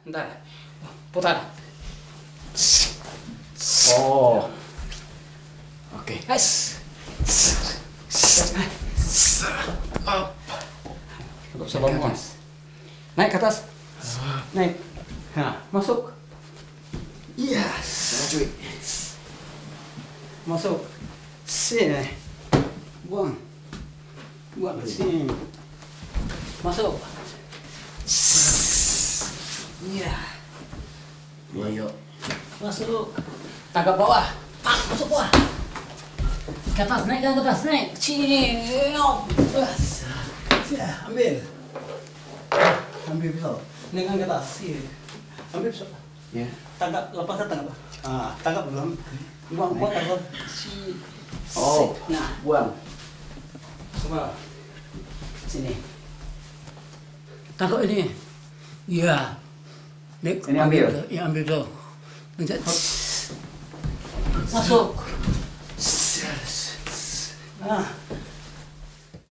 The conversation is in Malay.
Ntar. Putar. Oh. Oke. Guys. Up. Untuk sebelum naik ke atas. Naik. Nah, masuk. Yes. Cuy. Masuk. Sini. Buang. Buang ke sini. Masuk. Iya. Ayo. Masuk. Tangkap bawah. Masuk bawah. Ke atas, naik ke atas, naik. Sini. Ambil. Ambil pisau. Naikkan ke atas. Sini. Ambil pisau. Ya. Tangkap, lepaskan tangkap. Ah, tangkap belum. Buang, tangkap. Oh. Nah, Buang. coba. Sini. Tangkap ini. Iya. Ini ambil. Ya, ambil tuh. Pencet. Masuk. Nah,